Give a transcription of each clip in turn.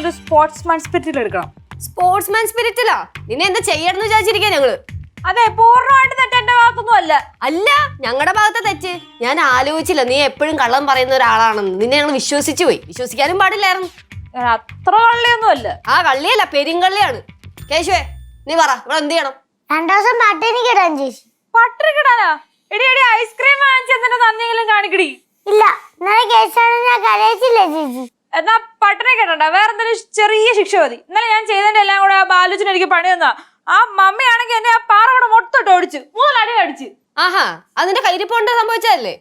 ഒരു സ്പോർട്സ്മാൻ സ്പിരിറ്റിൽ എടുക്കണം. സ്പോർട്സ്മാൻ സ്പിരിറ്റിലാ? നിന്നെ എന്താ ചെയ്യണമെന്ന് വിചാരിച്ചിരിക്കാ ഞങ്ങള്? അതെ, പൂർണ്ണമായിട്ട് തെറ്റ് എന്റെ ഭാഗത്തൊന്നും അല്ല. അല്ല, ഞങ്ങളുടെ ഭാഗത്തെ തെറ്റ്. ഞാൻ ആലോചിച്ചില്ല നീ എപ്പോഴും കള്ളം പറയുന്ന ഒരാളാണെന്ന്. നിന്നെ ഞങ്ങൾ വിശ്വസിച്ചു പോയി. വിശ്വസിക്കാനും പാടില്ലായിരുന്നു. അത്ര കള്ളിയൊന്നും അല്ല. ആ കള്ളിയല്ല, പെരുങ്കള്ളിയാണ്. കേശുവേ നീ പറ, ഇവിടെ എന്ത് ചെയ്യണം? 2 ദിവസം പട്ടിണി കിടാൻ ചേച്ചി. പട്ടിണി കിടാനാ? എടി എടി, ഐസ്ക്രീം വാങ്ങിച്ചതിന്റെ തന്നെങ്കിലും കാണിക്കടി. ഇല്ല, ഇന്നലെ കേസാണ് ഞാൻ കരയിച്ചില്ല ചേച്ചി. എന്നാ പട്ടിണി കിടണ്ട, വേറെ എന്തെങ്കിലും ചെറിയ ശിക്ഷ മതി. ഇന്നലെ ഞാൻ ചെയ്തതിന്റെ എല്ലാം കൂടെ ആ ബാലുച്ചിന് എനിക്ക് പണി തന്നാ. ആ മമ്മിയാണെങ്കിൽ എന്നെ ആ പാറ കൂടെ മൊത്തം ഓടിച്ച് 3 അടി അടിച്ച്. ആഹാ, അതിന്റെ കയ്യിരിപ്പോണ്ട് സംഭവിച്ചതല്ലേ?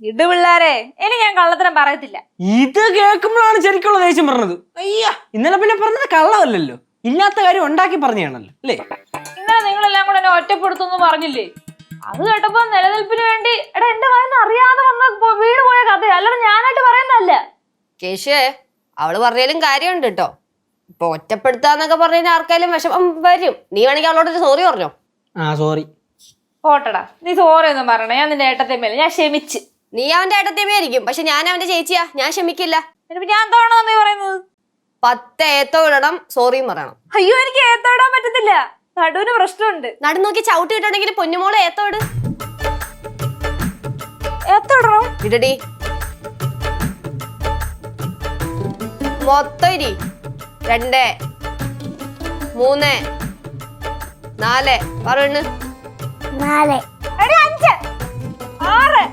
ഇട് പിള്ളാരെ, ഇനി ഞാൻ കള്ളത്തരം പറയത്തില്ല. ഇത് കേൾക്കുമ്പോഴാണ് ശരിക്കുള്ള ദേഷ്യം പറഞ്ഞത്. അയ്യാ, ഇന്നലെ പിന്നെ പറഞ്ഞത് കള്ളമല്ലല്ലോ, ഇല്ലാത്ത കാര്യം ഉണ്ടാക്കി പറഞ്ഞാണല്ലോ അല്ലേ? ഇന്നലെ നിങ്ങളെല്ലാം കൂടെ എന്നെ ഒറ്റപ്പെടുത്തുന്നു പറഞ്ഞില്ലേ? അത് കേട്ടപ്പോ നിലനിൽപ്പിന് വേണ്ടി എടാ എന്റെ വായന അറിയാതെ വന്ന് വീട് പോയ കഥ, അല്ലാതെ ഞാനായിട്ട് പറയുന്നതല്ല. കേശുവേ, അവള് പറഞ്ഞാലും കാര്യമുണ്ട് കേട്ടോ. ഇപ്പൊ ഒറ്റപ്പെടുത്താന്നൊക്കെ പറഞ്ഞാൽ ആർക്കായാലും വിഷമം വരും. നീ വേണമെങ്കിൽ അവളോടൊരു സോറി പറഞ്ഞോ. സോറി. പോട്ടടാ, നീ സോറി ഒന്നും പറയണ. ഞാൻ നിന്റെ ഏട്ടത്തേമേല ഞാൻ ക്ഷമിച്ച്. നീ അവന്റെ ഏട്ടത്തേമയായിരിക്കും, പക്ഷെ ഞാൻ അവന്റെ ചേച്ചിയാ. ഞാൻ ക്ഷമിക്കില്ല. ഞാൻ എന്താണോ നീ പറയുന്നത്? 10 ഏത്തോ ഇടണം, സോറിയും പറയണം. അയ്യോ, എനിക്ക് ഏത്തോ ഇടാൻ പറ്റത്തില്ല, നടുവിന് പ്രശ്നമുണ്ട്. നടു നോക്കി ചവിട്ടി ഇട്ടുണ്ടെങ്കിൽ പൊന്നുമോളെ ഏത്തോ ഇട്. ഏത്തോ ഇടണം. ഇടടി, മൊത്തം ഇരി. 2 3 4 പറഞ്ഞു. 4 എടി 5 6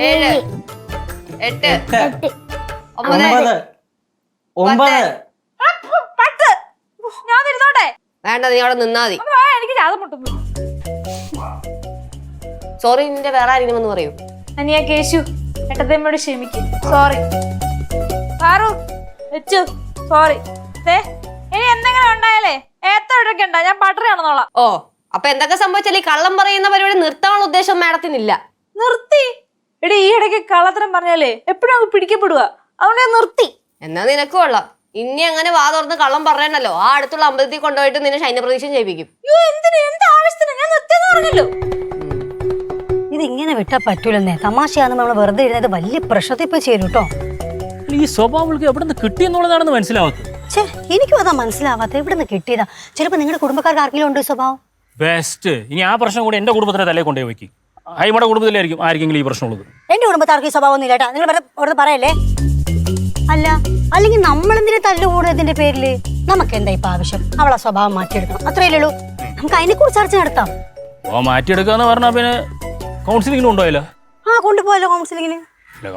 7 8 8 9 9 10. ഞാൻ ഇരുന്നോട്ടെ? വേണ്ട, നീ അവിടെ നിന്നാ മതി. എനിക്ക് ജാതം മുട്ടുന്നു. സോറി നിന്റെ വേറെ ആരെങ്കിലും എന്ന് പറയൂ. അനിയ കേശു, ഏട്ടത്തേമ്മയോട് ക്ഷമിക്കും. സോറി. പാറു, വെച്ചു, സോറി. ഇനി എന്തെങ്കിലും ഉണ്ടായാലേ ഏത്ത ഇടയ്ക്കണ്ട, ഞാൻ പട്ടറി ആണെന്നോളാം. ഓ, അപ്പൊ എന്തൊക്കെ സംഭവിച്ചാൽ ഈ കള്ളം പറയുന്ന പരിപാടി നിർത്താനുള്ള ഉദ്ദേശം മാഡത്തിനില്ല? നിർത്തി. എടി, ഈ ഇടയ്ക്ക് കള്ളത്തരം പറഞ്ഞാലേ എപ്പോഴും അങ്ങ് പിടിക്കപ്പെടുക, അതുകൊണ്ട് ഞാൻ നിർത്തി. എന്നാ നിനക്ക് കൊള്ളാം. ഇനി അങ്ങനെ വാ തുറന്ന് കള്ളം പറയണല്ലോ. ആ അടുത്തുള്ള അമ്പലത്തിൽ കൊണ്ടുപോയിട്ട് നിന്നെ ശൈനപ്രതീക്ഷം ചെയ്യിപ്പിക്കും. എന്ത് ആവശ്യത്തിന്? ഞാൻ നിർത്തിയെന്ന് പറഞ്ഞല്ലോ. ഇതിങ്ങനെ വിട്ടാ പറ്റൂലെന്നേ. തമാശയാന്ന് നമ്മൾ വെറുതെ എഴുന്നേത് വലിയ പ്രശ്നത്തിൽ പോയി ചേരും കേട്ടോ. ഈ സ്വഭാവങ്ങൾക്ക് എവിടെ നിന്ന് കിട്ടിയെന്നുള്ളതാണെന്ന് മനസ്സിലാവാത്തത്. എനിക്കും അതാ മനസ്സിലാവാത്ത, എവിടെ നിന്ന് കിട്ടിയതാ? ചിലപ്പോ നിങ്ങളുടെ കുടുംബക്കാർക്ക് ആർക്കെങ്കിലും ഉണ്ടോ സ്വഭാവം? ബെസ്റ്റ്. ഇനി ആ പ്രശ്നം കൂടി എന്റെ കുടുംബത്തിനെ തലേ കൊണ്ടുപോയി വെക്കും. ഹൈമയുടെ കുടുംബത്തിലായിരിക്കും ആർക്കെങ്കിലും ഈ പ്രശ്നമുള്ളത്. എന്റെ കുടുംബത്തിൽ ആർക്കും സ്വഭാവം ഒന്നും ഇല്ലാട്ടാ. നിങ്ങൾ വെറുതെ പറയല്ലേ. അല്ല, അല്ലെങ്കിൽ നമ്മളെന്തിനെ തല്ലുകൂടുന്നതിന്റെ പേരില് നമുക്ക് എന്താ ഇപ്പൊ ആവശ്യം? അവളെ സ്വഭാവം മാറ്റിയെടുക്കണം, അത്രയല്ലേ ഉള്ളൂ. നമുക്ക് അതിനെ കുറിച്ച് ചർച്ച നടത്താം. മാറ്റിയെടുക്കാന്ന് പറഞ്ഞാൽ പിന്നെ കൗൺസിലിങ്ങിന് കൊണ്ടുപോയല്ലോ. കൊണ്ടുപോയല്ലോ കൗൺസിലിങ്ങിന്.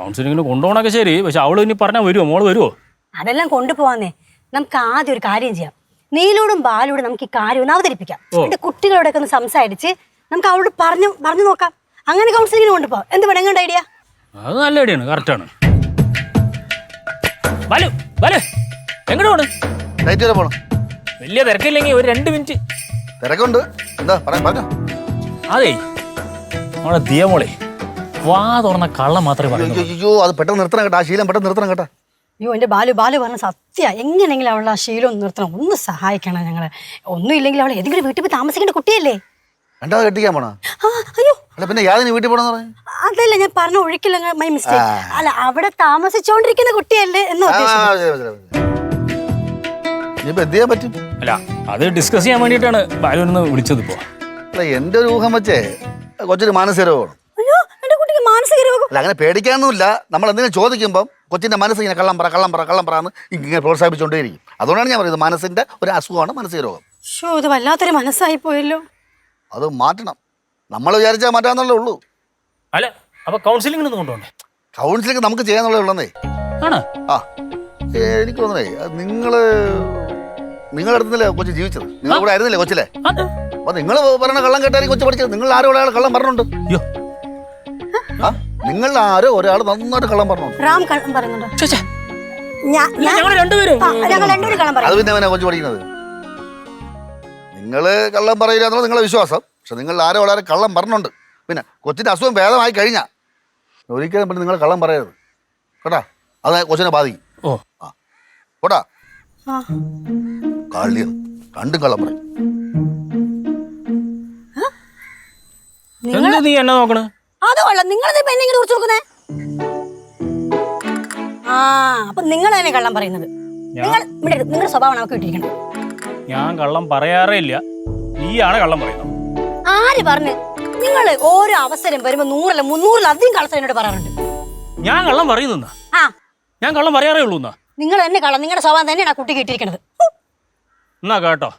കൗൺസിലിങ്ങിന് കൊണ്ടുപോകണൊക്കെ ശരി, പക്ഷെ അവള് ഇനി പറഞ്ഞാൽ വരുമോ? മോള് വരുമോ? അതെല്ലാം കൊണ്ടുപോവാന്നേ. നമുക്ക് ആദ്യം ഒരു കാര്യം ചെയ്യാം. നീലോടും ബാലോടും നമുക്ക് ഈ കാര്യം ഒന്ന് അവതരിപ്പിക്കാം. എന്റെ കുട്ടികളോടൊക്കെ ഒന്ന് സംസാരിച്ച് നമുക്ക് അവളോട് പറഞ്ഞു നോക്കാം. അങ്ങനെ കൗൺസിലിങ്ങിന് കൊണ്ടുപോകാം. എന്ത് വേണമെങ്കിൽ ഐഡിയ? അത് നല്ല ഐഡിയാണ്, കറക്റ്റാണ്. എങ്ങോട്ട് പോണ്? വലിയ തിരക്കില്ലെങ്കിൽ ഒരു 2 മിനിറ്റ് തിരക്കുണ്ട്. എന്താ പറഞ്ഞോ? അതേ, നമ്മളെ ദിയമോളെ വാ തുറന്ന കള്ളം മാത്രമേ പറയൂ. അയ്യോ, അത് പെട്ടെന്ന് നിർത്തണം കേട്ടോ. ആ ശീലം പെട്ടെന്ന് നിർത്തണം കേട്ടോ. അയ്യോ, എന്റെ ബാലു പറഞ്ഞ സത്യ. എങ്ങനെയെങ്കിലും അവളുടെ ആ ശീലം ഒന്ന് നിർത്തണം. ഒന്ന് സഹായിക്കണം ഞങ്ങളെ. ഒന്നും ഇല്ലെങ്കിൽ അവൾ ഏതെങ്കിലും വീട്ടിൽ പോയി താമസിക്കേണ്ട കുട്ടിയല്ലേ? രണ്ടാമത് കെട്ടിക്കാൻ പോണോ? അയ്യോ, അല്ല പിന്നെ യാതിന് വീട്ടിൽ പോണെന്ന് പറഞ്ഞു. അതല്ല ഞാൻ പറഞ്ഞ ഒഴിക്കില്ല, മൈ മിസ്റ്റേക്ക്. അല്ല, അവിടെ താമസിച്ചോണ്ടിരിക്കുന്ന കുട്ടിയല്ലേ എന്ന് ഇനിയിപ്പോ എന്ത് ചെയ്യാൻ പറ്റും? അല്ല, അത് ഡിസ്കസ് ചെയ്യാൻ വേണ്ടിയിട്ടാണ് ബാലുവിനെ വിളിച്ചത്. ഇപ്പോ അല്ല, എന്റെ ഒരു ഊഹം വെച്ചേ കൊച്ചൊരു മാനസിക രോഗമാണ്. അയ്യോ, എന്റെ കുട്ടിക്ക് മാനസിക രോഗം? അല്ല, അങ്ങനെ പേടിക്കാനൊന്നുമില്ല. നമ്മൾ എന്തെങ്കിലും ചോദിക്കുമ്പോൾ കൊച്ചിന്റെ മനസ്സ് ഇങ്ങനെ കള്ളം പറ എന്ന് ഇങ്ങനെ പ്രോത്സാഹിപ്പിച്ചുകൊണ്ടേയിരിക്കും. അതുകൊണ്ടാണ് ഞാൻ പറയുന്നത് മനസ്സിന്റെ ഒരു അസുഖമാണ് മാനസിക രോഗം. ഇത് വല്ലാത്തൊരു മനസ്സായി പോയല്ലോ. അത് മാറ്റണം. നമ്മൾ വിചാരിച്ചാൽ മാറ്റാന്നുള്ളേ ഉള്ളൂ. അല്ല, അപ്പൊ കൗൺസിലിംഗിന് കൊണ്ടുപോകണ്ടേ? കൗൺസിലിംഗ് നമുക്ക് ചെയ്യാന്നുള്ളേ ഉള്ളന്നേ. എനിക്ക് തോന്നണേ, നിങ്ങളുടെ അടുത്തല്ലേ കൊച്ചു ജീവിച്ചത്? നിങ്ങൾ കൂടെ ആയിരുന്നില്ലേ കൊച്ചിലെ? അപ്പൊ നിങ്ങൾ പറയുന്ന കള്ളം കേട്ടായിരിക്കും കൊച്ചു പഠിച്ചത്. നിങ്ങൾ ആരോ ഒരാൾ കള്ളം പറഞ്ഞുണ്ട്. നിങ്ങൾ ആരോ ഒരാൾ നന്നായിട്ട് കള്ളം പറഞ്ഞുണ്ട്. റാം കള്ളം പറയുന്നുണ്ടോ? അത് പിന്നെ കൊച്ചു പഠിക്കുന്നത്. നിങ്ങള് കള്ളം പറയില്ല എന്നുള്ള നിങ്ങളെ വിശ്വാസം. പക്ഷെ നിങ്ങൾ ആരോ ഒരാൾ കള്ളം പറഞ്ഞുണ്ട്. പിന്നെ കൊച്ചിന്റെ അസുഖം ഭേദമായി കഴിഞ്ഞാൽ ഒരിക്കലും പിന്നെ നിങ്ങൾ കള്ളം പറയരുത് കേട്ടാ. അത് കൊച്ചിനെ ബാധിക്കും. കേട്ടാ, കളിയാണ്. രണ്ടും കള്ളം പറയും. നീ എന്നെ നോക്കണേ? അത് കൊള്ളാം. നിങ്ങൾ പെണ്ണിങ്ങനെ കുറിച്ച് നോക്കുന്നേ. ആ അപ്പൊ നിങ്ങൾ തന്നെ കള്ളം പറയുന്നത്. നിങ്ങൾ നിങ്ങളുടെ സ്വഭാവം നമുക്ക് കിട്ടിയിരിക്കണം. ഞാൻ കള്ളം പറയാറേ ഇല്ല, നീയാണ് കള്ളം പറയുന്നത്. ആര് പറഞ്ഞു? നിങ്ങൾ ഓരോ അവസരം വരുമ്പോ 100 300 കള്ളത്തരം എന്നോട് പറയാറുണ്ട്. ഞാൻ കള്ളം പറയുന്ന ആ ഞാൻ കള്ളം പറയാറേ ഉള്ളൂ എന്നാ. നിങ്ങൾ തന്നെ കള്ളം, നിങ്ങളുടെ സ്വഭാവം തന്നെയാണ് ആ കുട്ടി കിട്ടിയിരിക്കുന്നത്. എന്നാ കേട്ടോ,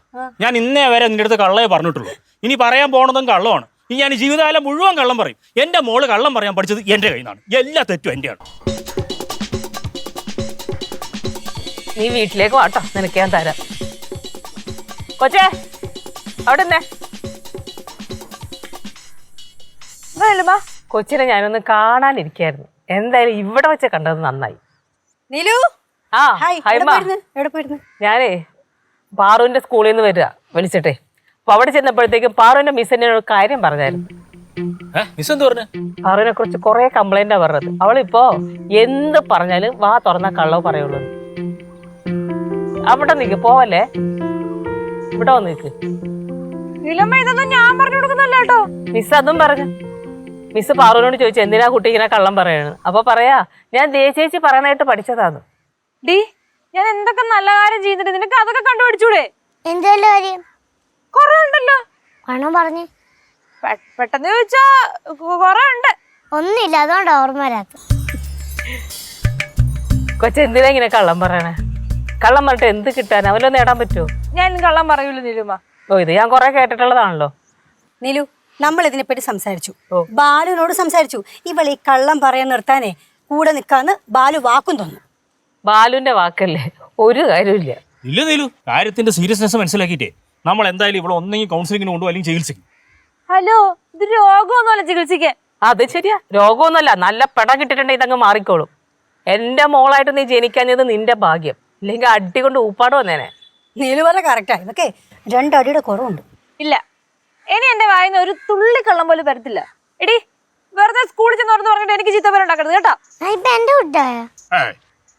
ഞാൻ ഇന്നേ വരെ നിന്റെ അടുത്ത് കള്ളേ പറഞ്ഞിട്ടുള്ളൂ. ഇനി പറയാൻ പോണതും കള്ളമാണ്. ഇനി ഞാൻ ജീവിതകാലം മുഴുവൻ കള്ളം പറയും. എന്റെ മോള് കള്ളം പറയാൻ പഠിച്ചത് എന്റെ കയ്യിൽ നിന്നാണ്. എല്ലാ തെറ്റും എന്റെയാണ്. നീ വീട്ടിലേക്ക് വാട്ടോ, നിനക്ക് ഞാൻ തരാം. കൊച്ചേ അവിടെ തന്നെ കൊച്ചിനെ ഞാനൊന്ന് കാണാനിരിക്കായിരുന്നു. എന്തായാലും ഇവിടെ വെച്ച് കണ്ടത് നന്നായി. നീലു ആ ഹായ്. ഹൈമ, എവിടെ പോയിരുന്നു? ഞാനേ പാറുവിന്റെ സ്കൂളിൽ നിന്ന് വരിക വിളിച്ചിട്ടേ. അപ്പൊ അവിടെ ചെന്നപ്പോഴത്തേക്കും പാറുവിന്റെ മിസ് എന്നോട് ഒരു കാര്യം പറഞ്ഞായിരുന്നു. മിസ് എന്ത് പറഞ്ഞു? പാറുവിനെ കുറിച്ച് കുറെ കംപ്ലൈന്റാ പറഞ്ഞത്. അവളിപ്പോ എന്ത് പറഞ്ഞാലും വാ തുറന്ന കള്ളവ് പറയുള്ളൂ. അവിടെ നിൽക്ക്, പോവല്ലേ, ഇവിടെ വന്ന് നിൽക്ക്. ഇതൊന്നും ഞാൻ പറഞ്ഞു കൊടുക്കുന്നല്ല കേട്ടോ. മിസ് അതും പറഞ്ഞു. മിസ് പാറുവിനോട് ചോദിച്ചു എന്തിനാ കുട്ടി ഇങ്ങനെ കള്ളം പറയണെന്ന്. അപ്പൊ പറയാ ഞാൻ ദേശേച്ചി പറയാനായിട്ട് പഠിച്ചതാണ്. ഡി ഞാൻ എന്തൊക്കെ നല്ല കാര്യം ചെയ്തിട്ട് നിനക്ക് അതൊക്കെ കണ്ടുപിടിച്ചൂടെ? എന്തല്ലോ കാര്യം കൊറേ ഉണ്ടല്ലോ. പണം പറഞ്ഞു പെട്ടെന്ന് ചോദിച്ചാ കൊറേ ഉണ്ട്. ഒന്നുമില്ല, അതുകൊണ്ട് ഓർമ്മ വരാത്ത. കൊച്ചെന്തിനാ ഇങ്ങനെ കള്ളം പറയണേ? കള്ളം പറഞ്ഞിട്ട് എന്ത് കിട്ടാൻ? അവനൊന്നും നേടാൻ പറ്റുമോ? ഞാൻ കള്ളം പറയൂല നീലുമ്മ. ഓ ഇത് ഞാൻ കുറെ കേട്ടിട്ടുള്ളതാണല്ലോ. നീലു നമ്മൾ ഇതിനെപ്പറ്റി സംസാരിച്ചു, ബാലുവിനോട് സംസാരിച്ചു. ഇവളീ കള്ളം പറയാൻ നിർത്താനേ കൂടെ നിൽക്കാന്ന് ബാലു വാക്കും തന്നു. ബാലുവിന്റെ വാക്കല്ലേ, ഒരു കാര്യമില്ല. ഇല്ല നീലു, കാര്യത്തിന്റെ സീരിയസ്നെസ് മനസ്സിലാക്കിയിട്ടേ നമ്മൾ എന്തായാലും ഇവിടെ ഒന്നെങ്കിൽ കൗൺസിലിങ്ങിന് കൊണ്ടുപോകും, അല്ലെങ്കിൽ ചികിത്സിക്കും. ഹലോ, ഇത് രോഗമൊന്നുമല്ല ചികിത്സിക്കാൻ. അത് ശരിയാ, രോഗമൊന്നുമല്ല. നല്ല പെടം കിട്ടിയിട്ടുണ്ടെങ്കിൽ ഇതങ്ങ് മാറിക്കോളും. എന്റെ മോളായിട്ട് നീ ജനിക്കാഞ്ഞത് നിന്റെ ഭാഗ്യം, ഇല്ലെങ്കിൽ അടി കൊണ്ട് ഊപ്പാട് വന്നേനെ. നീലു പറഞ്ഞ കറക്റ്റാ. ഇതൊക്കെ 2 അടിയുടെ കുറവുണ്ട്. ഇല്ല, ഇനി എന്റെ വായിന്ന് ഒരു തുള്ളി കള്ളം പോലും വരത്തില്ല. എടി വെറുതെ സ്കൂളിൽ ചെന്ന് പറഞ്ഞിട്ട് എനിക്ക് ചീത്ത പേരുണ്ടാക്കരുത് കേട്ടോ. ഇപ്പൊ എന്റെ കുട്ടായ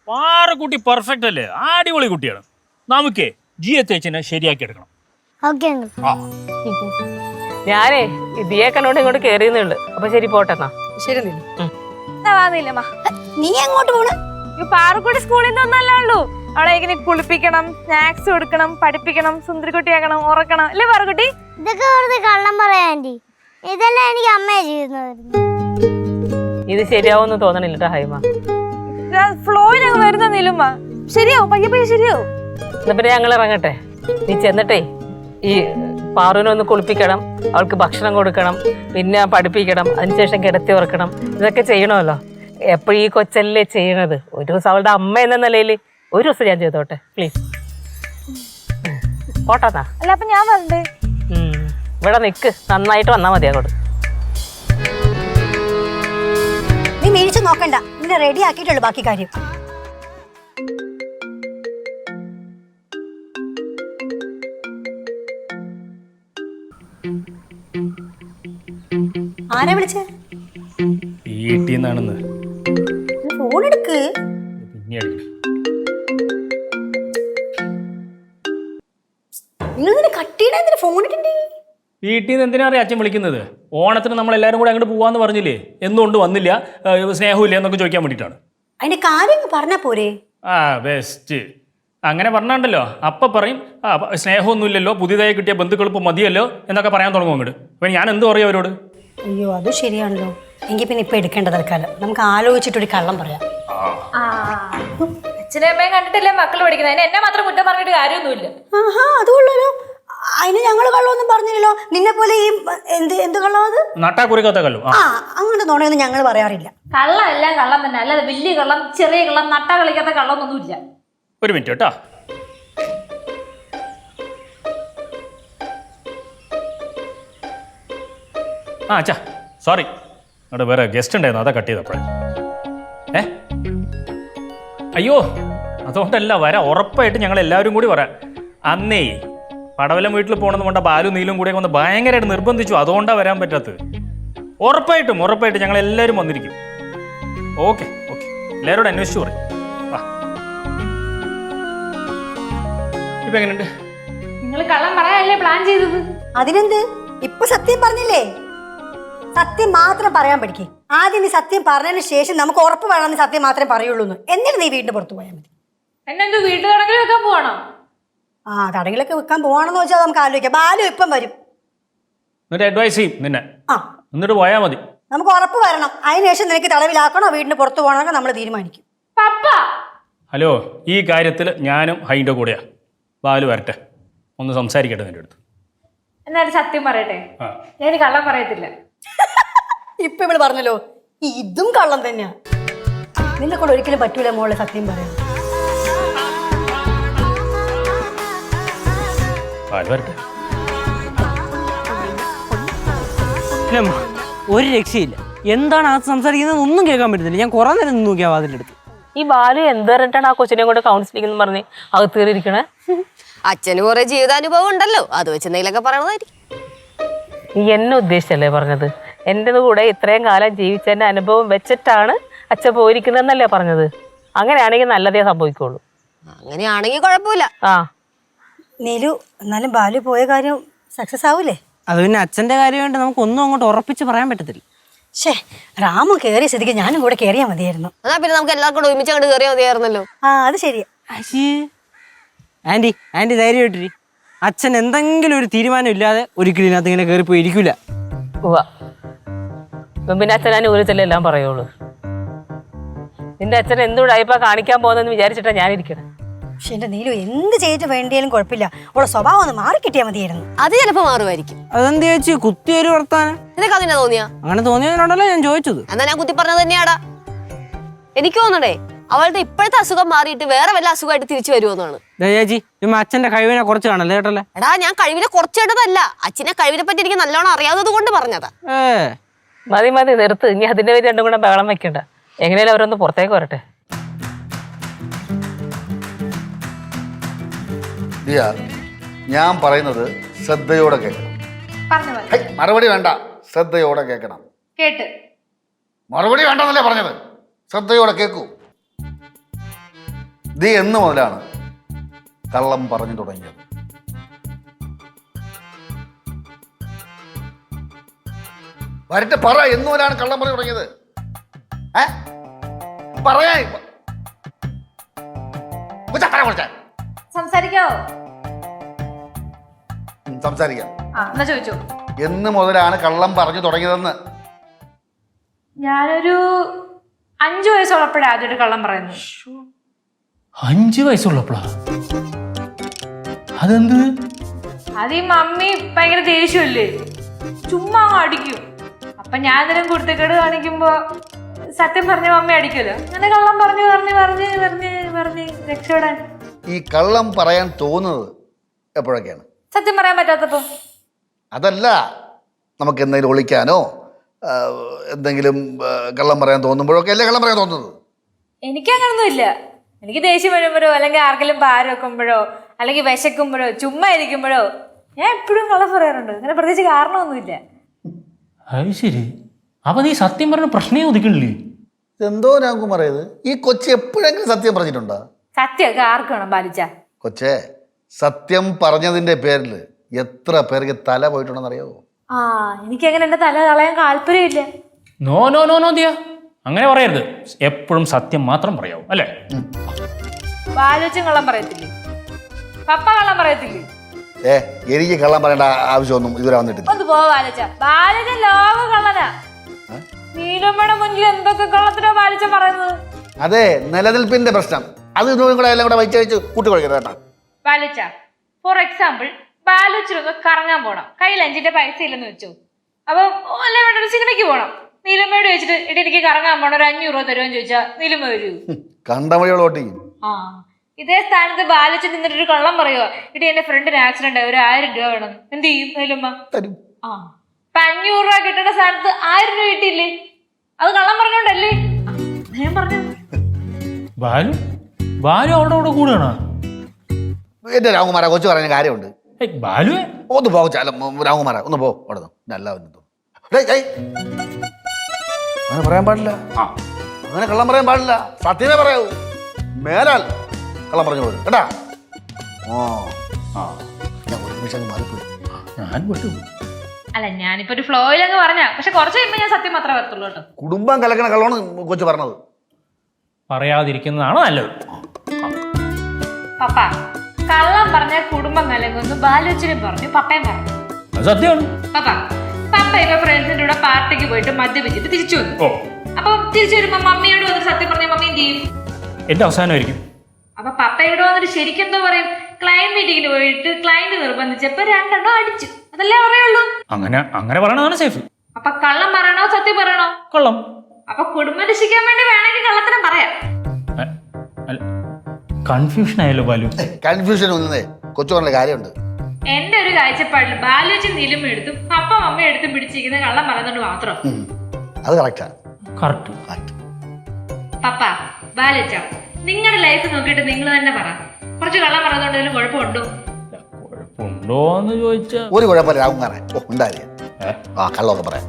പാറക്കുട്ടി പെർഫെക്റ്റ് അല്ലേ, അടിപൊളി കുട്ടിയാണ്. നമുക്കേ ജിയെ ശരിയാക്കി എടുക്കണം. ഓക്കെ ഞാനേ ഇതിയെ കണ്ടോണ്ട് ഇങ്ങോട്ട് കേറിയെന്നുള്ളു. അപ്പൊ ശരി പോട്ടെന്നാ. ശരി നീലു. വാന്നില്ലമ്മ, നീ എങ്ങോട്ട് പോണ? പാറക്കുട്ടി സ്കൂളിൽ നിന്നൊന്നല്ലേ ഉള്ളൂ. അവളെ ഇങ്ങനെ കുളിപ്പിക്കണം, സ്നാക്സ് കൊടുക്കണം, പഠിപ്പിക്കണം, സുന്ദരിക്കുട്ടിയാക്കണം, ഉറക്കണം. അല്ലേ പാറക്കുട്ടി? ഇതൊക്കെ വെറുതെ കള്ളം പറയാ ആന്റി. ഇതെല്ലാം എനിക്ക് അമ്മയെ ചെയ്യുന്നതായിരുന്നു. ഇത് ശരിയാവുമെന്ന് തോന്നണില്ല കേട്ടോ ഹൈമ. ഫ്ലോയിൽ അങ്ങ് വരുന്ന നീലുമ്മ. ശരിയാവും, പയ്യെ പയ്യെ ശരിയാവും. എന്നാ പിന്നെ ഞങ്ങൾ ഇറങ്ങട്ടെ. നീ ചെന്നിട്ടേ ഈ പാറുവിനെ ഒന്ന് കുളിപ്പിക്കണം, അവൾക്ക് ഭക്ഷണം കൊടുക്കണം, പിന്നെ പഠിപ്പിക്കണം, അതിനുശേഷം കിടത്തി ഉറക്കണം. ഇതൊക്കെ ചെയ്യണമല്ലോ. എപ്പോഴും ഈ കൊച്ചല്ലേ ചെയ്യണത്. ഒരു ദിവസം അവളുടെ അമ്മ എന്ന നിലയിൽ ഒരു ദിവസം ഞാൻ ചെയ്തോട്ടെ പ്ലീസ്. പോട്ടാ. അല്ല അപ്പൊ ഞാൻ വരണ്ടേ? ഇവിടെ നിക്ക്, നന്നായിട്ട് വന്നാ മതി അങ്ങോട്ട്. നീ മേടിച്ച് നോക്കണ്ട, നിന്നെ റെഡി ആക്കിയിട്ടുള്ളു ബാക്കി കാര്യം. ആരാ വിളിച്ചേ? വീട്ടിന്നാണെന്ന്. ഫോൺ എടുക്ക്. പിന്നെ നിങ്ങൾ കട്ടിയുടെ ഫോൺ എടുക്കണ്ടേ? വീട്ടിൽ നിന്ന് എന്തിനാ അറിയാം അച്ഛൻ വിളിക്കുന്നത്? ഓണത്തിന് നമ്മൾ എല്ലാവരും കൂടെ അങ്ങോട്ട് പോവാന്ന് പറഞ്ഞില്ലേ, എന്തുകൊണ്ട് വന്നില്ല, സ്നേഹമില്ല എന്നൊക്കെ ചോദിക്കാൻ വേണ്ടിയിട്ടാണ്. അതിന്റെ കാര്യം പറഞ്ഞാ പോരെ? ആ ബെസ്റ്റ്. അങ്ങനെ പറഞ്ഞാണ്ടല്ലോ അപ്പം പറയും ആ സ്നേഹമൊന്നുമില്ലല്ലോ, പുതിയതായി കിട്ടിയ ബന്ധുക്കൾ ഇപ്പം മതിയല്ലോ എന്നൊക്കെ പറയാൻ തുടങ്ങും അങ്ങോട്ട്. അപ്പം ഞാൻ എന്ത് പറയും അവരോട്? അയ്യോ അത് ശരിയാണല്ലോ. എങ്കിൽ പിന്നെ ഇപ്പൊ എടുക്കേണ്ട തൽക്കാലം നമുക്ക് ആലോചിച്ചിട്ടൊരു കള്ളം പറയാം. അച്ഛനെ അമ്മയും കണ്ടിട്ടല്ലേ മക്കള് പഠിക്കുന്നത്. അതിന് എന്നെ മാത്രം കുറ്റം പറഞ്ഞിട്ട് കാര്യമൊന്നുമില്ല. ആഹാ അതുകൊള്ളല്ലോ. അതിന് ഞങ്ങൾ കള്ളമൊന്നും പറഞ്ഞില്ലല്ലോ. നിന്നെ പോലെ ഈ എന്ത് കള്ളം അത്? നട്ടാക്കുറിക്കാത്ത കല്ലോ. ആ അങ്ങനെ നുണയൊന്നും ഞങ്ങൾ പറയാറില്ല. കള്ളം എല്ലാം കള്ളം തന്നെ, അല്ലാതെ വലിയ കള്ളം ചെറിയ കള്ളം നട്ടാ കളിക്കാത്ത കള്ളമൊന്നുമില്ല. ഒരു മിനിറ്റ് കേട്ടോ. ആ അച്ഛാ സോറി, അവിടെ വേറെ ഗസ്റ്റ് ഉണ്ടായിരുന്നു, അതാ കട്ട് ചെയ്തപ്പോഴേ. അയ്യോ അതുകൊണ്ടല്ല, വരാം ഉറപ്പായിട്ട്. ഞങ്ങൾ എല്ലാവരും കൂടി വരാം. അന്നേ പടവലം വീട്ടിൽ പോകണമെന്ന് കൊണ്ട ബാലു നീലും കൂടെ വന്ന് ഭയങ്കരമായിട്ട് നിർബന്ധിച്ചു, അതുകൊണ്ടാണ് വരാൻ പറ്റാത്തത്. ഉറപ്പായിട്ടും ഞങ്ങൾ എല്ലാവരും വന്നിരിക്കും. ഓക്കെ ഓക്കെ, എല്ലാവരോടും അന്വേഷിച്ചു പറയും. ഇപ്പൊ എങ്ങനെയുണ്ട്? നിങ്ങൾ കള്ളം പറയാനല്ലേ പ്ലാൻ ചെയ്തത്? അതിനെന്ത്, ഇപ്പൊ സത്യം പറഞ്ഞില്ലേ? സത്യം മാത്രം പറയാൻ പഠിക്കും. ആദ്യം നീ സത്യം പറഞ്ഞതിന് ശേഷം നമുക്ക് ഉറപ്പ് വേണം നീ സത്യം മാത്രമേ പറയുള്ളൂ എന്ന്. എന്നിട്ട് നീ വീടിന് പുറത്ത് പോയാൽ മതി. എന്നെ എന്ത് വീട്ടു തടങ്കിൽ വെക്കാൻ പോവാണോ? ആ തടങ്കിലൊക്കെ വെക്കാൻ പോവാണെന്ന് വെച്ചാൽ നമുക്ക് ആലോചിക്കാം. ബാലു ഇപ്പം വരും. എന്നിട്ട് അഡ്വൈസ് ചെയ്യും നിന്നെ, ആ എന്നിട്ട് പോയാൽ മതി. നമുക്ക് ഉറപ്പ് വരണം. അതിനുശേഷം നിനക്ക് തടവിലാക്കണോ വീടിന് പുറത്ത് പോകണമെന്നൊക്കെ നമ്മൾ തീരുമാനിക്കും. പപ്പ ഹലോ, ഈ കാര്യത്തിൽ ഞാനും ഹൈൻ്റെ കൂടെയാ. ബാലു വരട്ടെ, ഒന്ന് സംസാരിക്കട്ടെ നിന്റെ അടുത്ത്. എന്നാലും സത്യം പറയട്ടെ, ആ. ഞാൻ കള്ളം പറയത്തില്ല. ഇപ്പൊ ഇവള് പറഞ്ഞല്ലോ ഇതും കള്ളം തന്നെയാ. നിന്നെ കൊണ്ട് ഒരിക്കലും പറ്റൂല മോളെ സത്യം പറയാൻ. ബാലു വരട്ടെ. ഇല്ല അമ്മ, ഒരു രക്ഷയില്ല. എന്താണ് ആ സംസാരിക്കുന്നത് ഒന്നും കേൾക്കാൻ പറ്റുന്നില്ല. ഞാൻ കുറെ നേരം നിന്ന് നോക്കിയാ അതിൻ്റെ അടുത്ത്. ഈ ബാലു എന്ത് പറഞ്ഞിട്ടാണ് ആ കൊച്ചിനെ കൊണ്ട് കൗൺസിലിംഗ് എന്ന് പറഞ്ഞ് അകത്തേറിയിരിക്കണേ? അച്ഛന് കുറെ ജീവിതാനുഭവം ഉണ്ടല്ലോ, അത് വെച്ച് എന്തെങ്കിലുമൊക്കെ പറയണതായിരിക്കും. നീ എന്നെ ഉദ്ദേശിച്ചല്ലേ പറഞ്ഞത്? എൻ്റെ കൂടെ ഇത്രയും കാലം ജീവിച്ചതിൻ്റെ അനുഭവം വെച്ചിട്ടാണ് അച്ഛൻ പോയിരിക്കുന്നതെന്നല്ലേ പറഞ്ഞത്? അങ്ങനെയാണെങ്കിൽ നല്ലതേ സംഭവിക്കുള്ളൂ. അങ്ങനെയാണെങ്കിൽ കുഴപ്പമില്ല. ആ നീലു, എന്നാലും ബാലു പോയ കാര്യം സക്സസ് ആവൂലേ? അത് പിന്നെ അച്ഛൻ്റെ കാര്യമായിട്ട് നമുക്ക് ഒന്നും അങ്ങോട്ട് ഉറപ്പിച്ച് പറയാൻ പറ്റത്തില്ല. ഷേ, രാമു കയറിയ സ്ഥിതിക്ക് ഞാനും കൂടെ കയറിയാൽ മതിയായിരുന്നു. എന്നാ പിന്നെ നമുക്ക് എല്ലാവർക്കും കൂടെ ഒരുമിച്ച് അങ്ങോട്ട് കയറിയാൽ മതിയായിരുന്നല്ലോ. ആ അത് ശരിയാ. ആൻറ്റി ധൈര്യമായിട്ടിരി. അച്ഛൻ എന്തെങ്കിലും ഒരു തീരുമാനം ഇല്ലാതെ ഒരിക്കലും ഇതിനകത്ത് ഇങ്ങനെ കയറിപ്പോയി ഇരിക്കില്ല. ഉവ്വ. ഇപ്പം പിന്നെ അച്ഛൻ ഞാൻ ഊരച്ചല്ലേ എല്ലാം പറയുള്ളൂ. നിന്റെ അച്ഛൻ എന്തുകൊണ്ടായിപ്പോ കാണിക്കാൻ പോകുന്നതെന്ന് വിചാരിച്ചിട്ടാണ് ഞാനിരിക്കണം. പക്ഷെ എന്റെ നീലു എന്ത് ചെയ്തിട്ട് വേണ്ടിയാലും കുഴപ്പമില്ല, അവളെ സ്വഭാവം ഒന്ന് മാറി കിട്ടിയാൽ മതിയായിരുന്നു. അത് ചിലപ്പോ മാറുമായിരിക്കും. അതെന്ത് ചേച്ചി കുത്തിയൊരു വർത്താനം? നിനക്ക് അതിനെ തോന്നിയാ? അങ്ങനെ തോന്നിയതിനോടല്ലോ ഞാൻ ചോദിച്ചത്. എന്നാ ഞാൻ കുത്തി പറഞ്ഞത് തന്നെയാടാ. എനിക്ക് തോന്നണേ അവളുടെ ഇപ്പോഴത്തെ അസുഖം മാറിയിട്ട് വേറെ വല്ല അസുഖമായിട്ട് തിരിച്ചു വരുമെന്നാണ്. ചേച്ചി ഇമ്മ അച്ഛന്റെ കഴിവിനെ കുറച്ച് കാണല്ലേ കേട്ടല്ലേ? എടാ, ഞാൻ കഴിവിനെ കുറച്ചിട്ടതല്ല, അച്ഛനെ കഴിവിനെ പറ്റി എനിക്ക് നല്ലോണം അറിയാവുന്നത് കൊണ്ട് പറഞ്ഞതാ. മതി മതി നിർത്ത്. ഇനി അതിന്റെ പേര് രണ്ടും കൂടെ ബഹളം വെക്കണ്ട. എങ്ങനെയാലും അവരൊന്ന് പുറത്തേക്ക് വരട്ടെ. ഞാൻ പറയുന്നത് ശ്രദ്ധയോടെ കേൾക്കണം. പറഞ്ഞു പോലെ ഹൈ, മറുപടി വേണ്ട, ശ്രദ്ധയോടെ കേൾക്കണം. കേട്ട്. മറുപടി വേണ്ടെന്നല്ലേ പറഞ്ഞത്? ശ്രദ്ധയോടെ കേൾക്കൂ. നീ എന്ന് മുതലാണ് കള്ളം പറഞ്ഞു തുടങ്ങിയത്? വരട്ടെ, പറ, എന്ന് മുതലാണ് കള്ളം പറഞ്ഞു തുടങ്ങിയത്? പറയാ സംസാരിക്കാവോ? സംസാരിക്കാം. എന്നാ ചോദിച്ചോ. എന്ന് മുതലാണ് കള്ളം പറഞ്ഞു തുടങ്ങിയതെന്ന്? ഞാനൊരു 5 വയസ്സുള്ളപ്പോഴാണ് ആദ്യമായിട്ട് കള്ളം പറയുന്നത്. 5 വയസ്സുള്ളപ്പോഴാ? അതെന്ത്? അത് ഈ മമ്മി ഭയങ്കര ദേഷ്യമല്ലേ, ചുമ്മാ അങ്ങ് അടിക്കും. അപ്പൊ ഞാൻ എന്തെങ്കിലും കുരുത്തക്കേട് കാണിക്കുമ്പോ സത്യം പറഞ്ഞ മമ്മി അടിക്കുമല്ലോ. അങ്ങനെ കള്ളം പറഞ്ഞു പറഞ്ഞ് പറഞ്ഞ് പറഞ്ഞ് പറഞ്ഞ് രക്ഷപ്പെടാൻ. ഈ കള്ളം പറയാൻ തോന്നുന്നത് എപ്പോഴൊക്കെയാണ്? സത്യം പറയാൻ പറ്റാത്തപ്പോ. അതല്ല, നമുക്ക് എന്തെങ്കിലും ഒളിക്കാനോ എന്തെങ്കിലും കള്ളം പറയാൻ തോന്നുമ്പോഴൊക്കെ അല്ലേ കള്ളം പറയാൻ തോന്നുന്നത്? എനിക്ക് അങ്ങനൊന്നും ഇല്ല. എനിക്ക് ദേഷ്യം വരുമ്പോഴോ അല്ലെങ്കിൽ ആർക്കെങ്കിലും പാര വെക്കുമ്പോഴോ അല്ലെങ്കിൽ വിശക്കുമ്പോഴോ ചുമ്മാ ഇരിക്കുമ്പോഴോ ഞാൻ എപ്പോഴും കള്ളം പറയാറുണ്ട്. അങ്ങനെ പ്രത്യേകിച്ച് കാരണമൊന്നുമില്ല. അത് ശരി. അപ്പൊ നീ സത്യം പറഞ്ഞ പ്രശ്നമേ ഒതുക്കണില്ലേ? എന്തോ രാംകുമാർ, ഇത് ഈ കൊച്ചി എപ്പോഴെങ്കിലും സത്യം പറഞ്ഞിട്ടുണ്ടോ? സത്യമൊക്കെ ആർക്ക് വേണം ബാലിച്ച? കൊച്ചേ, സത്യം പറഞ്ഞതിന്റെ പേരിൽ എത്ര പേർക്ക് തല പോയിട്ടുണ്ടെന്ന് അറിയാവോ? എനിക്ക് അങ്ങനെ എന്റെ തല കളയാൻ താല്പര്യമില്ല. No no no no Diya, അങ്ങനെ പറയരുത്. എപ്പോഴും സത്യം മാത്രം പറയാവൂ, അല്ലേ? ബാലുച്ചും കള്ളം പറയത്തില്ലേ? പപ്പ കള്ളം പറയത്തില്ലേ? എനിക്ക് കള്ളം പറയേണ്ട ആവശ്യമൊന്നും ഇതുവരെ വന്നിട്ടില്ല. ഒന്ന് പോ ബാലിച്ച. ബാലിച്ച ലോക കള്ളനാ. നീലമ്മയുടെ മുന്നിൽ എന്തൊക്കെ കള്ളത്തിനോ ബാലിച്ച പറയുന്നത്. അതെ, നിലനിൽപ്പിന്റെ പ്രശ്നം. അത് ഇതും കൂടെ എല്ലാം കൂടെ വച്ച് കൂട്ടിക്കൊള്ളിക്കരുത് കേട്ടോ. ബാലിച്ച, ഫോർ എക്സാമ്പിൾ, ബാലുച്ചിനൊന്ന് കറങ്ങാൻ പോണം, കയ്യിൽ 5 പൈസ ഇല്ലെന്ന് വെച്ചോ. അപ്പൊ അല്ല വേണ്ട, ഒരു സിനിമയ്ക്ക് പോണം. നീലമ്മയോട് ചോദിച്ചിട്ട് ഇട്ട് എനിക്ക് കറങ്ങാൻ പോണം, ഒരു 500 രൂപ തരുമെന്ന് ചോദിച്ചാ നീലമ്മ വരൂ? കണ്ടമഴിയോളോട്ടി. ഇതേ സ്ഥാനത്ത് ബാലിച്ച് നിന്നിട്ട് ഒരു കള്ളം പറയുക, ഇടി എന്റെ ഫ്രണ്ടിന് ആക്സിഡന്റ് ആയി, ഒരു 1000 രൂപ വേണം, എന്ത് ചെയ്യും നീലമ്മ? തരും. ഇപ്പൊ 500 രൂപ കിട്ടേണ്ട സ്ഥാനത്ത് 1000 രൂപ കിട്ടിയില്ലേ? അത് കള്ളം പറഞ്ഞോണ്ടല്ലേ? ഞാൻ പറഞ്ഞു. ബാലു ബാലു അവിടെ അവിടെ കൂടെയാണോ? എന്റെ രാംകുമാര, കൊച്ചു പറയുന്ന കാര്യമുണ്ട്. ബാലുവേ ഒന്ന് പോ രാംകുമാര, ഒന്ന് പോ അവിടെ നിന്ന്. അങ്ങനെ പറയാൻ പാടില്ല, അങ്ങനെ കള്ളം പറയാൻ പാടില്ല. സത്യമേ പറയാവൂ. മേലാൽ കള്ളം പറഞ്ഞു പോലും കേട്ടാ. ഞാൻ ഒരു നിമിഷം മാറിപ്പോയി. ഞാൻ വിട്ടു. അല്ല ഞാനിപ്പോ ഒരു ഫ്ലോയിലങ്ങ് പറഞ്ഞ, പക്ഷെ കുറച്ച് കഴിയുമ്പോ ഞാൻ സത്യം മാത്രമേ വരത്തുള്ളൂ കേട്ടോ. കുടുംബം കലക്കണ കള്ളമാണ് കൊച്ചു പറഞ്ഞത്. പറയാതിരിക്കുന്നതാണ് നല്ലത്. പപ്പ കള്ളം പറഞ്ഞ കുടുംബം കലങ്ങുന്നു ബാലുവച്ചനും പറഞ്ഞു, പപ്പയും പറഞ്ഞു. അത് സത്യമാണ്. പപ്പ ഇപ്പൊ ഫ്രണ്ട്സിന്റെ കൂടെ പാർട്ടിക്ക് പോയിട്ട് മദ്യപിച്ചിട്ട് തിരിച്ചു വന്നു. അപ്പൊ തിരിച്ചു വരുമ്പോ മമ്മിയോട് വന്ന് സത്യം പറഞ്ഞ മമ്മി എന്ത് ചെയ്യും? എന്റെ അവസാനമായിരിക്കും. അപ്പൊ പപ്പ ഇവിടെ വന്നിട്ട് ശരിക്കും എന്തോ പറയും, ക്ലയന്റ് മീറ്റിംഗിന് പോയിട്ട് ക്ലയന്റ് നിർബന്ധിച്ചപ്പോ 2 എണ്ണം അടിച്ചു, അതല്ലേ പറയുള്ളൂ. അങ്ങനെ പറയണതാണ് സേഫ്. അപ്പൊ കള്ളം പറയണോ സത്യം പറയണോ? കൊള്ളം. അപ്പൊ കുടുംബം രക്ഷിക്കാൻ വേണ്ടി വേണമെങ്കിൽ കള്ളത്തരം പറയാം. കൺഫ്യൂഷൻ ആയല്ലോ ബാലു. കൺഫ്യൂഷൻ ഒന്നേ കൊച്ചു പറഞ്ഞ കാര്യമുണ്ട്. എന്റെ ഒരു കാഴ്ചപ്പാടിൽ ബാലുവച്ചി നീലും എടുത്തും പപ്പ മമ്മ എടുത്തും പിടിച്ചിരിക്കുന്ന കള്ളം പറയുന്നുണ്ട് മാത്രം. അത് കറക്റ്റാണ്. പപ്പ ബാലുവച്ച നിങ്ങളുടെ ലൈഫ് നോക്കിയിട്ട് നിങ്ങൾ തന്നെ പറ, കുറച്ച് കള്ളം പറയുന്നതുകൊണ്ട് കുഴപ്പമുണ്ടോ? കുഴപ്പമുണ്ടോന്ന് ചോദിച്ചാ ഒരു കുഴപ്പമില്ല. ഉണ്ടായില്ല. കള്ളമൊക്കെ പറയാം.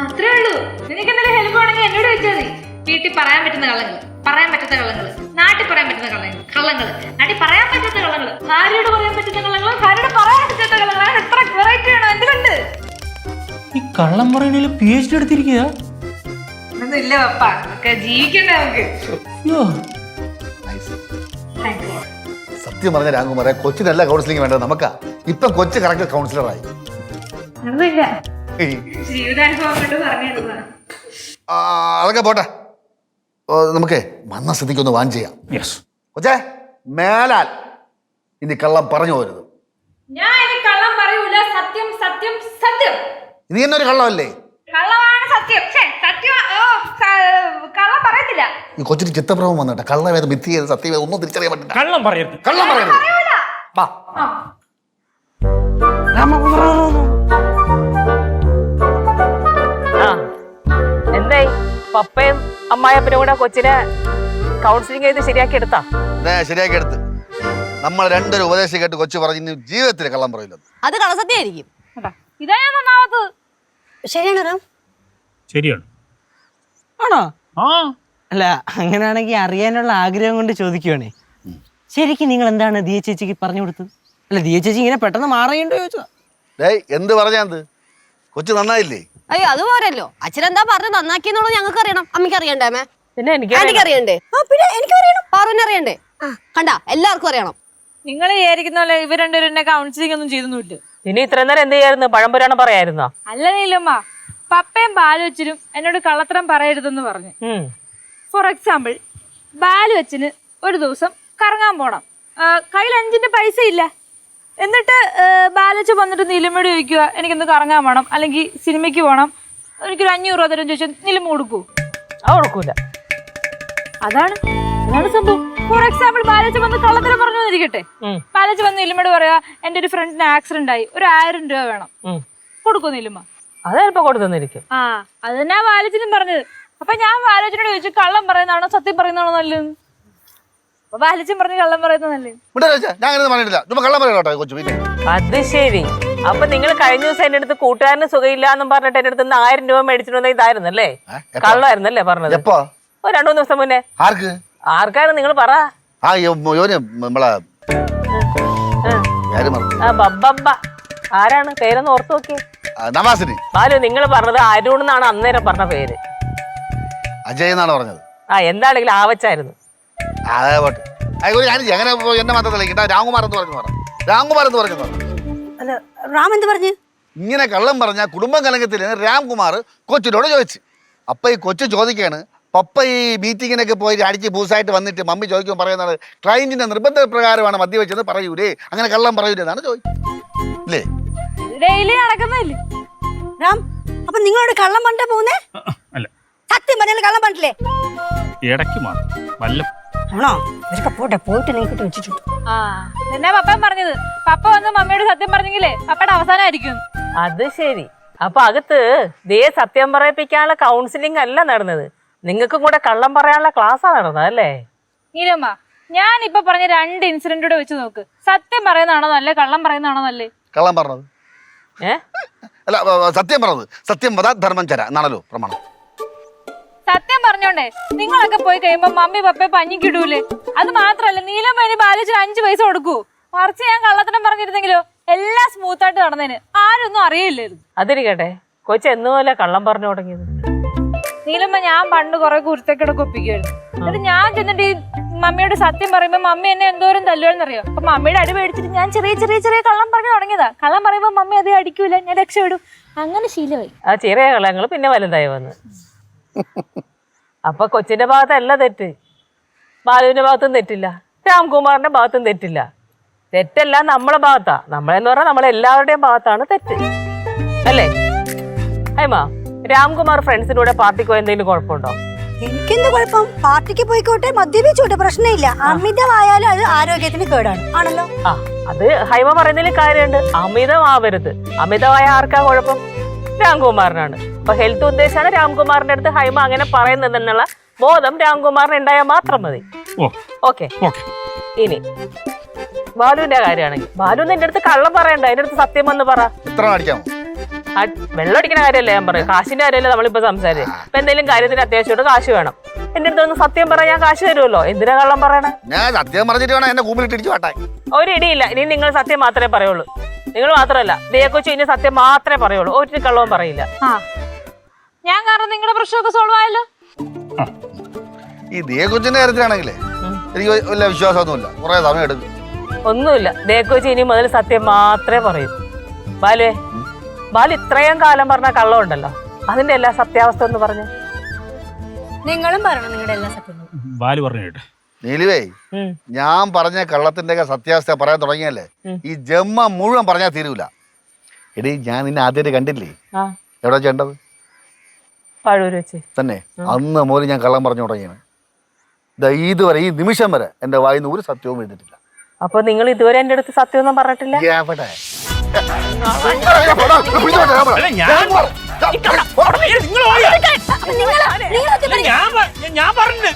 അത്രേ ഉള്ളൂ. നിങ്ങൾക്ക് എന്തെങ്കിലും ഹെൽപ്പ് ആണെങ്കിൽ എന്നോട് വെച്ചാൽ മതി. വീട്ടിൽ പറയാൻ പറ്റുന്ന കള്ളങ്ങൾ, പറയാൻ പറ്റുന്ന കള്ളങ്ങൾ, നാട്ടിൽ പറയാൻ പറ്റുന്ന കള്ളങ്ങൾ, നാട്ടിൽ പറയാൻ പറ്റുന്ന കള്ളങ്ങൾ, ഭാര്യയോട് പറയാൻ പറ്റുന്ന കള്ളങ്ങൾ, ഭാര്യയോട് പറയാൻ പറ്റുന്ന കള്ളങ്ങൾ, അങ്ങനെ എത്ര വെറൈറ്റി ആണോ എന്തുകൊണ്ട്? ഈ കള്ളം പറയണേല് PhD എടുത്തിരിക്കുക. ഒന്നും ഇല്ല പപ്പ, ഒക്കെ ജീവിക്കണ്ടേ നമുക്ക്. സത്യം പറഞ്ഞ രാംകുമാരെ കൊച്ചിനല്ല കൗൺസിലിംഗ് വേണ്ടത് നമുക്കാ. ഇപ്പൊ കൊച്ചു കറക്റ്റ് കൗൺസിലറായി. ഒന്നുമില്ല, ജീവിതാനുഭവം കൊണ്ട് പറഞ്ഞിരുന്നതാണ്. അതൊക്കെ പോട്ടെ, നമുക്ക് വന്ന സ്ഥിതിക്കൊന്ന് വാൻ ചെയ്യാം. കൊച്ചേ മേലാൽ ഇനി കള്ളം പറഞ്ഞു പോരുത്. ഞാൻ ഇനി കള്ളം പറയൂല. സത്യം സത്യം സത്യം. നീ തന്നെ ഒരു കള്ളമല്ലേ? കള്ളമാണ് സത്യം. കള്ളം പറയത്തില്ല. ഈ കൊച്ചിന് ചിത്തഭ്രമം വന്നിട്ട് കള്ളവേദം മിഥ്യ ചെയ്ത് സത്യം ഒന്നും തിരിച്ചറിയാൻ പറ്റില്ല. കള്ളം പറയരുത്. കള്ളം പറയരുത്. എന്തായി പപ്പയും അമ്മായപ്പനും കൂടെ കൊച്ചിനെ കൗൺസിലിംഗ് ചെയ്ത് ശരിയാക്കി എടുത്താ? ശരിയാക്കി എടുത്ത്. നമ്മൾ രണ്ടൊരു ഉപദേശം കേട്ട് കൊച്ചു പറഞ്ഞു ജീവിതത്തിൽ കള്ളം പറയില്ല. അത് കളസത്യായിരിക്കും. ഇതാ ഞാൻ ഒന്നാമത്. ശരിയാണോ റാം? ശരിയാണ്. ആണോ? ആ അല്ല, അങ്ങനെയാണെങ്കിൽ അറിയാനുള്ള ആഗ്രഹം കൊണ്ട് ചോദിക്കുവാണേ. ശരിക്കും നിങ്ങൾ എന്താണ് ദിയ ചേച്ചിക്ക് പറഞ്ഞു കൊടുത്തത്? അല്ല, ദിയ ചേച്ചി ഇങ്ങനെ പെട്ടെന്ന് മാറിയുണ്ടോ ചോദിച്ചതാ. എന്ത് പറഞ്ഞത്? കൊച്ചു നന്നായില്ലേ? അയ്യോ അത് പോരല്ലോ. അച്ഛനെന്താ പറഞ്ഞു നന്നാക്കിയെന്നുള്ളത് ഞങ്ങൾക്ക് അറിയണം. അമ്മയ്ക്ക് അറിയണ്ടേ? അമ്മേ പിന്നെ എനിക്ക് അറിയണ്ടേ? പിന്നെ എനിക്ക് അറിയണം. പാറുവിനെ അറിയണ്ടേ? കണ്ട എല്ലാവർക്കും അറിയണം. നിങ്ങൾ വിചാരിക്കുന്ന പോലെ ഇവർ രണ്ടുപേരും എന്നെ കൗൺസിലിംഗ് ഒന്നും ചെയ്തൊന്നുമില്ല. ഇനി ഇത്രയും നേരം എന്ത് ചെയ്യായിരുന്നു? പഴംപുരാണം പറയായിരുന്നോ? അല്ല നീലമ്മ, പപ്പയും ബാലുവച്ചനും എന്നോട് കള്ളത്തരം പറയരുതെന്ന് പറഞ്ഞു. ഫോർ എക്സാമ്പിൾ, ബാലുവച്ചന് ഒരു ദിവസം കറങ്ങാൻ പോണം, കയ്യിൽ 5 പൈസ ഇല്ല. എന്നിട്ട് ബാലുവച്ച വന്നിട്ട് നീലമ്മയോട് ചോദിക്കുക എനിക്കൊന്ന് കറങ്ങാൻ പോകണം അല്ലെങ്കിൽ സിനിമയ്ക്ക് പോകണം, എനിക്കൊരു 500 രൂപ തരും ചോദിച്ചാൽ നീലമ്മ കൊടുക്കൂ? കൊടുക്കൂല. അതാണ് സംഭവം. ഫോർ എക്സാമ്പിൾ, ബാലുവച്ച വന്ന് കള്ളത്തരം പറഞ്ഞു വന്നിരിക്കട്ടെ. ബാലുവച്ച വന്ന് നീലമ്മയോട് പറയാ എന്റെ ഒരു ഫ്രണ്ടിന് ആക്സിഡന്റ് ആയി, ഒരു 1000 രൂപ വേണം, കൊടുക്കൂ നീലമ്മ? അത് ചിലപ്പോ കൊടുത്തെന്നിരിക്കും. അത് തന്നെയാ ബാലുവച്ചനും പറഞ്ഞത്. അപ്പൊ ഞാൻ ബാലുവച്ചനോട് ചോദിച്ചു കള്ളം പറയുന്നതാണോ സത്യം പറയുന്നതാണോ നല്ലത്? അപ്പൊ ബാലുവച്ചൻ പറഞ്ഞു കള്ളം പറയുന്നത് നല്ലത്. അത് ശരി. അപ്പൊ നിങ്ങൾ കഴിഞ്ഞ ദിവസം എന്റെ അടുത്ത് കൂട്ടുകാരന് സുഖമില്ല എന്നും പറഞ്ഞിട്ട് എന്റെ അടുത്ത് 1000 രൂപ മേടിച്ചിട്ട് ഇതായിരുന്നല്ലേ? കള്ളമായിരുന്നല്ലേ പറഞ്ഞത്? 2-3 ദിവസം മുന്നേ. ആർക്കായിരുന്നു നിങ്ങൾ പറ? ആരാണ്? പേരൊന്ന് ഓർത്തു നോക്കിയേ. ബാലു, നിങ്ങൾ പറഞ്ഞത് അരുൺ എന്നാണ് അന്നേരം പറഞ്ഞ പേര്. അജയ് എന്നാണ് പറഞ്ഞത്. എന്താണെങ്കിലും ആവച്ചായിരുന്നു. റാം എന്ത് പറഞ്ഞു? ഇങ്ങനെ കള്ളം പറഞ്ഞ കുടുംബം കലങ്കത്തിൽ രാംകുമാർ കൊച്ചിനോട് ചോദിച്ചു. അപ്പൊ ഈ കൊച്ചു ചോദിക്കാണ്, പപ്പ ഈ മീറ്റിങ്ങിനൊക്കെ പോയി അടിച്ച് പൂസായിട്ട് വന്നിട്ട് മമ്മി ചോദിക്കുമ്പോൾ പറയുന്നത് ക്ലയന്റിന്റെ നിർബന്ധപ്രകാരമാണ് മദ്യവെച്ചത് പറയൂലേ, അങ്ങനെ കള്ളം പറയൂലേ എന്നാണ് ചോദിക്കുന്നത്. ഡെയിലി നടക്കുന്നില്ലേ റാം? അപ്പൊ നിങ്ങളോട് കള്ളം പറഞ്ഞാ പോകുന്നേ? സത്യം പറഞ്ഞാൽ കള്ളം പറഞ്ഞില്ലേ? ഇടയ്ക്ക് ആണോ? ഇവരൊക്കെ പോട്ടെ, പോയിട്ട് നീക്കിട്ട് വെച്ചിട്ടുണ്ട്. എന്നാ പപ്പൻ പറഞ്ഞത്? പപ്പ വന്ന് മമ്മിയോട് സത്യം പറഞ്ഞെങ്കിലേ പപ്പയുടെ അവസാനമായിരിക്കും. അത് ശരി. അപ്പൊ അകത്ത് ദേ സത്യം പറയിപ്പിക്കാനുള്ള കൗൺസിലിംഗ് അല്ല നടന്നത്, നിങ്ങൾക്കും കൂടെ കള്ളം പറയാനുള്ള ക്ലാസ്സാ നടന്നത് അല്ലേ? നീലമ്മ, ഞാൻ ഇപ്പൊ പറഞ്ഞ 2 ഇൻസിഡന്റൂടെ വെച്ച് നോക്ക്. സത്യം പറയുന്നതാണോ നല്ലേ, കള്ളം പറയുന്നതാണോ നല്ലേ? കള്ളം പറഞ്ഞത്. അല്ല, സത്യം പറഞ്ഞത്. സത്യം വദ ധർമ്മം ചര എന്നാണല്ലോ പ്രമാണം. സത്യം പറഞ്ഞോണ്ടേ നിങ്ങളൊക്കെ പോയി കഴിയുമ്പോ മമ്മി പപ്പയെ പഞ്ഞിക്കിടൂലേ? അത് മാത്രല്ല നീലമ്മ ഇനി ബാലുവച്ചന് 5 പൈസ കൊടുക്കൂ. മറിച്ച് ഞാൻ കള്ളത്തരം പറഞ്ഞിരുന്നെങ്കിലോ എല്ലാം സ്മൂത്ത് ആയിട്ട് നടന്നേന് ആരൊന്നും അറിയില്ലായിരുന്നു. അതിരിക്കട്ടെ, കൊച്ചു എന്നുപോലെ കള്ളം പറഞ്ഞു തുടങ്ങിയത്. നീലമ്മ, ഞാൻ പണ്ട് കുറെ കുരുത്തക്കിടക്ക് ഒപ്പിക്കുമായിരുന്നു. എന്നിട്ട് ഞാൻ ചെന്നിട്ട് ഈ മമ്മിയോട് സത്യം പറയുമ്പോ മമ്മി എന്നെ എന്തോരം തല്ലുവാണെന്നറിയോ? അപ്പൊ മമ്മിയുടെ അടി മേടിച്ചിട്ട് ഞാൻ ചെറിയ ചെറിയ ചെറിയ കള്ളം പറഞ്ഞു തുടങ്ങിയതാ. കള്ളം പറയുമ്പോ മമ്മി അത് അടിക്കൂല, ഞാൻ രക്ഷപ്പെടും. അങ്ങനെ ശീലമായി. ആ ചെറിയ കള്ളങ്ങൾ പിന്നെ വലുതായി വന്ന്. അപ്പൊ കൊച്ചിന്റെ ഭാഗത്തല്ല തെറ്റ്, ബാലുവിന്റെ ഭാഗത്തും തെറ്റില്ല, രാംകുമാറിന്റെ ഭാഗത്തും തെറ്റില്ല. തെറ്റെല്ലാം നമ്മളെ ഭാഗത്താ. നമ്മളെന്ന് പറഞ്ഞാൽ നമ്മളെല്ലാവരുടെയും ഭാഗത്താണ് തെറ്റ്, അല്ലേ? ഹൈമ, രാംകുമാർ ഫ്രണ്ട്സിന്റെ കൂടെ പാർട്ടിക്ക് പോയി എന്തെങ്കിലും കുഴപ്പമുണ്ടോ? എനിക്കെന്ത് കുഴപ്പം? പാർട്ടിക്ക് പോയിക്കോട്ടെ, മദ്യപിച്ചോട്ടെ, പ്രശ്നമില്ല. അമിതമായാലും അത് ആരോഗ്യത്തിന് കേടാണ്. ആണല്ലോ. ആ, അത് ഹൈമ പറയുന്നതിൽ കാര്യമുണ്ട്. അമിതമാവരുത്. അമിതമായ ആർക്കാ കുഴപ്പം? രാംകുമാറിനാണ്. അപ്പൊ ഹെൽത്ത് ഉദ്ദേശമാണ് രാംകുമാറിന്റെ അടുത്ത് ഹൈമ അങ്ങനെ പറയുന്നതെന്നുള്ള ബോധം രാംകുമാറിന് ഉണ്ടായാൽ മാത്രം മതി. ഓക്കെ. ഇനി ബാലുവിന്റെ കാര്യമാണെങ്കിൽ ബാലു എന്റെ അടുത്ത് കള്ളം പറയണ്ട, എന്റെ അടുത്ത് സത്യം വന്ന് പറ. വെള്ളം അടിക്കുന്ന കാര്യമല്ലേ ഞാൻ പറയും, കാശിന്റെ കാര്യമല്ലേ നമ്മളിപ്പോ സംസാരിച്ചത്. ഇപ്പൊ എന്തെങ്കിലും കാര്യത്തിന് അത്യാവശ്യമായിട്ട് കാശ് വേണം, എന്റെ അടുത്ത് ഒന്ന് സത്യം പറയാൻ ഞാൻ കാശ് തരുമല്ലോ. എന്തിനാ കള്ളം പറയണേ? ഞാൻ സത്യം പറഞ്ഞിട്ട് വേണം എന്നെ കൂമ്പിലിട്ടിടിച്ചു വാട്ടാൻ. ഒരു ഇടിയില്ല. ഇനി നിങ്ങൾ സത്യം മാത്രമേ പറയുള്ളൂ. നിങ്ങൾ മാത്രമല്ല, ദേഹക്കൊച്ചു ഇനി സത്യം മാത്രമേ പറയുള്ളൂ, ഒരു കള്ളവും പറയില്ല. ഞാൻ കാരണം നിങ്ങളുടെ പ്രശ്നമൊക്കെ സോൾവ് ആയല്ലോ. ഈ ദേഹക്കൊച്ചിന്റെ കാര്യത്തിലാണെങ്കിലേ എനിക്ക് വലിയ വിശ്വാസമൊന്നുമില്ല, കുറെ സമയം എടുക്കും. ഒന്നുമില്ല, ദേഹക്കൊച്ചു ഇനി മുതൽ സത്യം മാത്രമേ പറയൂ. ബാലുവേ, ബാലു ഇത്രയും കാലം പറഞ്ഞ കള്ളം ഉണ്ടല്ലോ, അതിന്റെ എല്ലാ സത്യാവസ്ഥ എന്ന് പറഞ്ഞു. നിങ്ങളും പറയണം നിങ്ങളുടെ എല്ലാ സത്യങ്ങളും. ബാലു പറഞ്ഞു കേട്ടെ. നീലുവേ, ഞാൻ പറഞ്ഞ കള്ളത്തിന്റെ സത്യാവസ്ഥ പറയാൻ തുടങ്ങിയല്ലേ, ഈ ജമ്മ മുഴുവൻ പറഞ്ഞാൽ തീരൂല. എടീ, ഞാൻ നിന്നെ ആദ്യമായിട്ട് കണ്ടില്ലേ? എവിടെ ചെയ്യേണ്ടത്? പഴൂര് വെച്ച് തന്നെ. അന്ന് മുതൽ ഞാൻ കള്ളം പറഞ്ഞു തുടങ്ങിയാണ്. ഇതുവരെ, ഈ നിമിഷം വരെ എന്റെ വായിന്ന് ഒരു സത്യവും എഴുതിട്ടില്ല. അപ്പൊ നിങ്ങൾ ഇതുവരെ എന്റെ അടുത്ത് സത്യമൊന്നും പറഞ്ഞിട്ടില്ല? എവിടെ? ഞാൻ പറഞ്ഞു